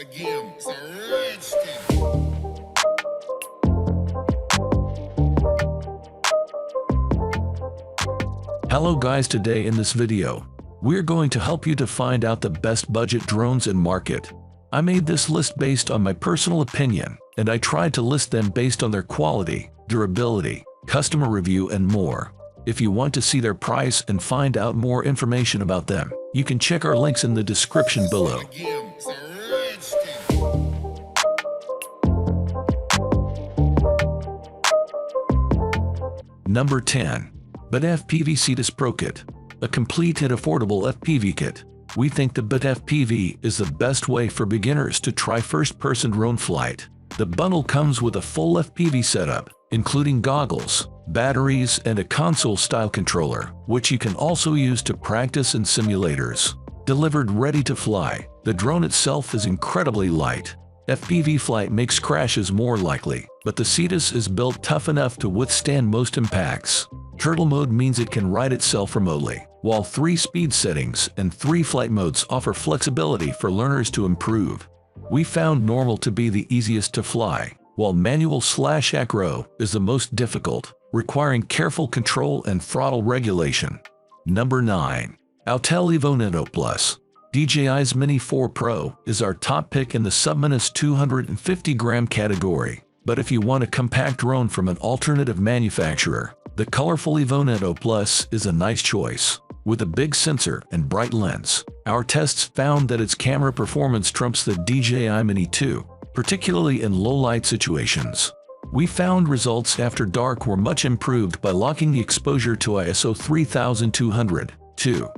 again. It's a rich thing. Hello guys, today in this video, we're going to help you to find out the best budget drones in market. I made this list based on my personal opinion, and I tried to list them based on their quality, durability, customer review and more. If you want to see their price and find out more information about them, you can check our links in the description below. It's a rich thing. Number 10. BIT FPV Cetus Pro Kit. A complete and affordable FPV kit. We think the BIT FPV is the best way for beginners to try first-person drone flight. The bundle comes with a full FPV setup, including goggles, batteries, and a console-style controller, which you can also use to practice in simulators. Delivered ready to fly, the drone itself is incredibly light. FPV flight makes crashes more likely, but the Cetus is built tough enough to withstand most impacts. Turtle mode means it can ride itself remotely, while 3 speed settings and 3 flight modes offer flexibility for learners to improve. We found normal to be the easiest to fly, while manual/acro is the most difficult, requiring careful control and throttle regulation. Number 9. Autel Evo Nano Plus. DJI's Mini 4 Pro is our top pick in the sub-minus 250-gram category, but if you want a compact drone from an alternative manufacturer, the colorful Evo Nano Plus is a nice choice. With a big sensor and bright lens, our tests found that its camera performance trumps the DJI Mini 2, particularly in low-light situations. We found results after dark were much improved by locking the exposure to ISO 3200, too.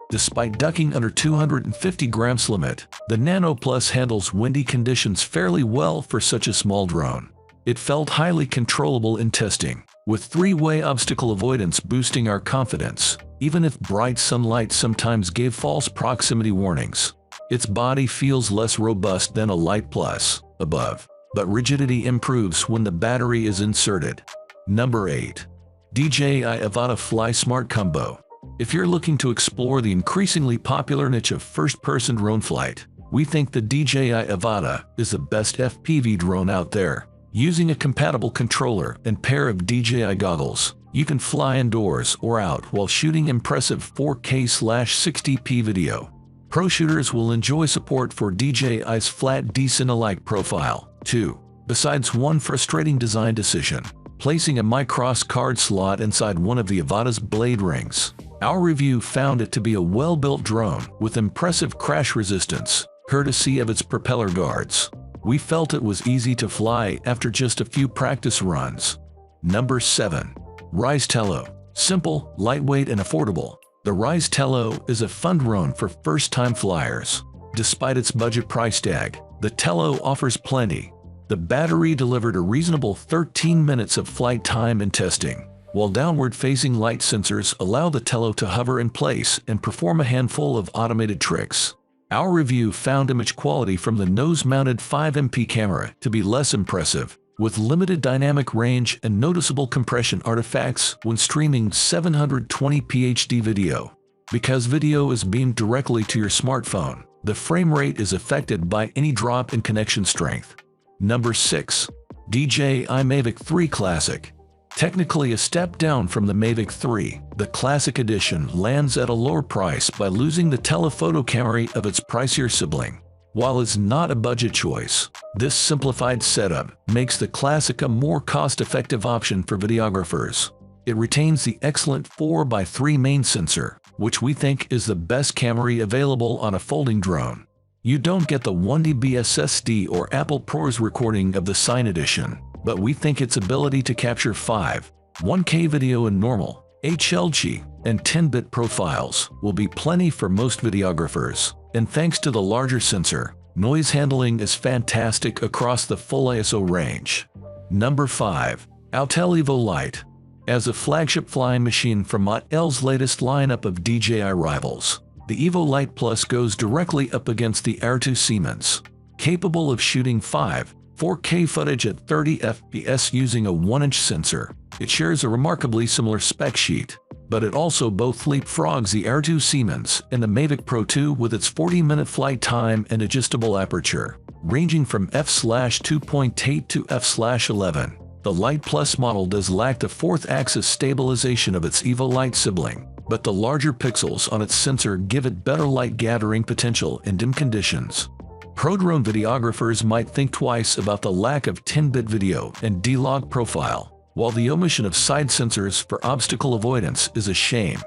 Despite ducking under 250 grams limit, the Nano Plus handles windy conditions fairly well for such a small drone. It felt highly controllable in testing, with 3-way obstacle avoidance boosting our confidence, even if bright sunlight sometimes gave false proximity warnings. Its body feels less robust than a Lite Plus above, but rigidity improves when the battery is inserted. Number 8. DJI Avata Fly Smart Combo. If you're looking to explore the increasingly popular niche of first-person drone flight, we think the DJI Avata is the best FPV drone out there. Using a compatible controller and pair of DJI goggles, you can fly indoors or out while shooting impressive 4K/60p video. Pro shooters will enjoy support for DJI's flat D-Cine-alike profile, too. Besides one frustrating design decision, placing a micros card slot inside one of the Avata's blade rings. Our review found it to be a well-built drone with impressive crash resistance, courtesy of its propeller guards. We felt it was easy to fly after just a few practice runs. Number 7. Rise Tello. Simple, lightweight and affordable. The Rise Tello is a fun drone for first-time flyers. Despite its budget price tag, the Tello offers plenty. The battery delivered a reasonable 13 minutes of flight time in testing, while downward-facing light sensors allow the Tello to hover in place and perform a handful of automated tricks. Our review found image quality from the nose-mounted 5MP camera to be less impressive, with limited dynamic range and noticeable compression artifacts when streaming 720p HD video. Because video is beamed directly to your smartphone, the frame rate is affected by any drop in connection strength. Number 6. DJI Mavic 3 Classic. Technically a step down from the Mavic 3, the Classic Edition lands at a lower price by losing the telephoto camera of its pricier sibling. While it's not a budget choice, this simplified setup makes the Classic a more cost-effective option for videographers. It retains the excellent 4x3 main sensor, which we think is the best camera available on a folding drone. You don't get the 1dB SSD or Apple ProRes recording of the Sign Edition, but we think its ability to capture 1K video in normal, HLG, and 10-bit profiles will be plenty for most videographers. And thanks to the larger sensor, noise handling is fantastic across the full ISO range. Number 5. Autel Evo Lite. As a flagship flying machine from Autel's latest lineup of DJI rivals, the Evo Lite Plus goes directly up against the R2 Siemens. Capable of shooting 4K footage at 30 FPS using a 1-inch sensor, it shares a remarkably similar spec sheet, but it also both leapfrogs the R2 Siemens and the Mavic Pro 2 with its 40-minute flight time and adjustable aperture. ranging from f/2.8 to f/11. The Lite Plus model does lack the fourth axis stabilization of its Evo Lite sibling, but the larger pixels on its sensor give it better light gathering potential in dim conditions. Pro drone videographers might think twice about the lack of 10-bit video and D-Log profile, while the omission of side sensors for obstacle avoidance is a shame.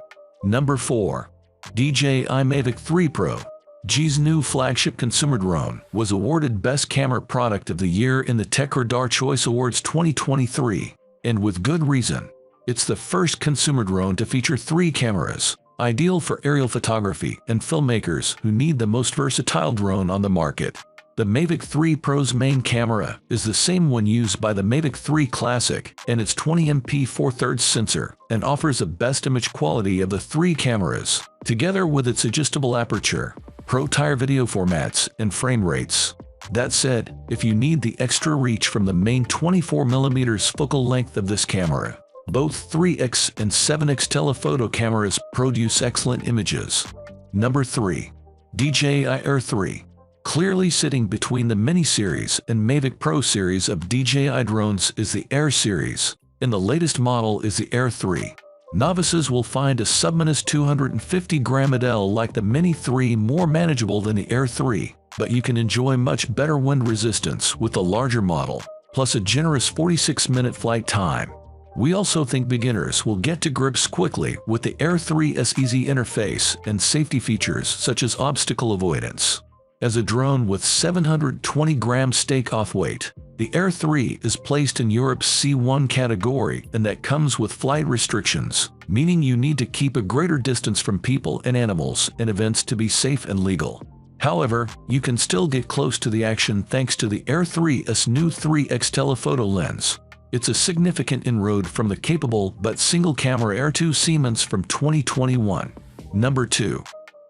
Number 4. DJI Mavic 3 Pro. DJI's new flagship consumer drone was awarded Best Camera Product of the Year in the TechRadar Choice Awards 2023, and with good reason. It's the first consumer drone to feature 3 cameras, ideal for aerial photography and filmmakers who need the most versatile drone on the market. The Mavic 3 Pro's main camera is the same one used by the Mavic 3 Classic and its 20MP 4/3 sensor, and offers a best image quality of the 3 cameras, together with its adjustable aperture, pro-tier video formats, and frame rates. That said, if you need the extra reach from the main 24mm focal length of this camera, both 3x and 7x telephoto cameras produce excellent images. Number 3. DJI Air 3. Clearly sitting between the Mini series and Mavic Pro series of DJI drones is the Air series, and the latest model is the Air 3. Novices will find a subminus 250-gram Adele like the Mini 3 more manageable than the Air 3, but you can enjoy much better wind resistance with the larger model, plus a generous 46-minute flight time. We also think beginners will get to grips quickly with the Air 3's easy interface and safety features such as obstacle avoidance. As a drone with 720 grams takeoff weight, the Air 3 is placed in Europe's C1 category, and that comes with flight restrictions, meaning you need to keep a greater distance from people and animals in events to be safe and legal. However, you can still get close to the action thanks to the Air 3's new 3x telephoto lens. It's a significant inroad from the capable but single-camera Air 2 Siemens from 2021. Number 2.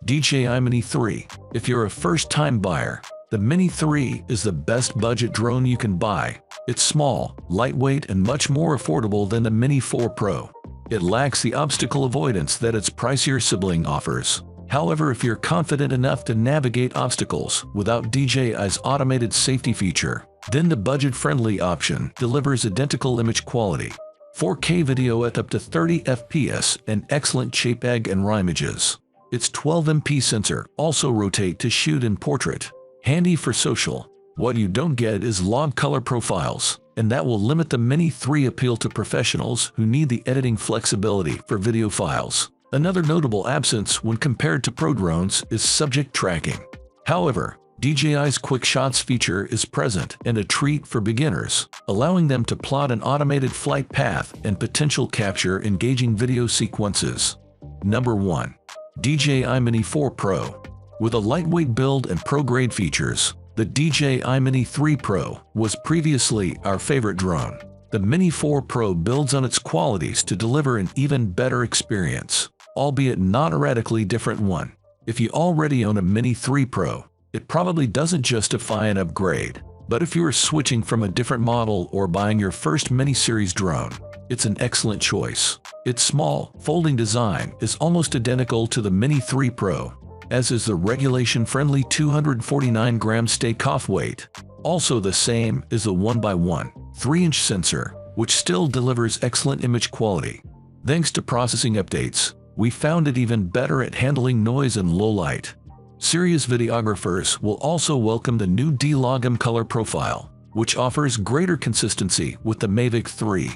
DJI Mini 3. If you're a first-time buyer, the Mini 3 is the best budget drone you can buy. It's small, lightweight, and much more affordable than the Mini 4 Pro. It lacks the obstacle avoidance that its pricier sibling offers. However, if you're confident enough to navigate obstacles without DJI's automated safety feature, then the budget-friendly option delivers identical image quality, 4K video at up to 30 FPS, and excellent JPEG and RAW images. Its 12MP sensor also rotates to shoot in portrait, handy for social. What you don't get is log color profiles, and that will limit the Mini 3 appeal to professionals who need the editing flexibility for video files. Another notable absence when compared to Pro drones is subject tracking. However, DJI's Quick Shots feature is present and a treat for beginners, allowing them to plot an automated flight path and potential capture engaging video sequences. Number 1. DJI Mini 4 Pro. With a lightweight build and pro-grade features, the DJI Mini 3 Pro was previously our favorite drone. The Mini 4 Pro builds on its qualities to deliver an even better experience, albeit not a radically different one. If you already own a Mini 3 Pro, it probably doesn't justify an upgrade, but if you are switching from a different model or buying your first Mini series drone, it's an excellent choice. Its small, folding design is almost identical to the Mini 3 Pro, as is the regulation-friendly 249 grams takeoff weight. Also the same is the 1x1, 3-inch sensor, which still delivers excellent image quality. Thanks to processing updates, we found it even better at handling noise and low light. Serious videographers will also welcome the new D-Log color profile, which offers greater consistency with the Mavic 3.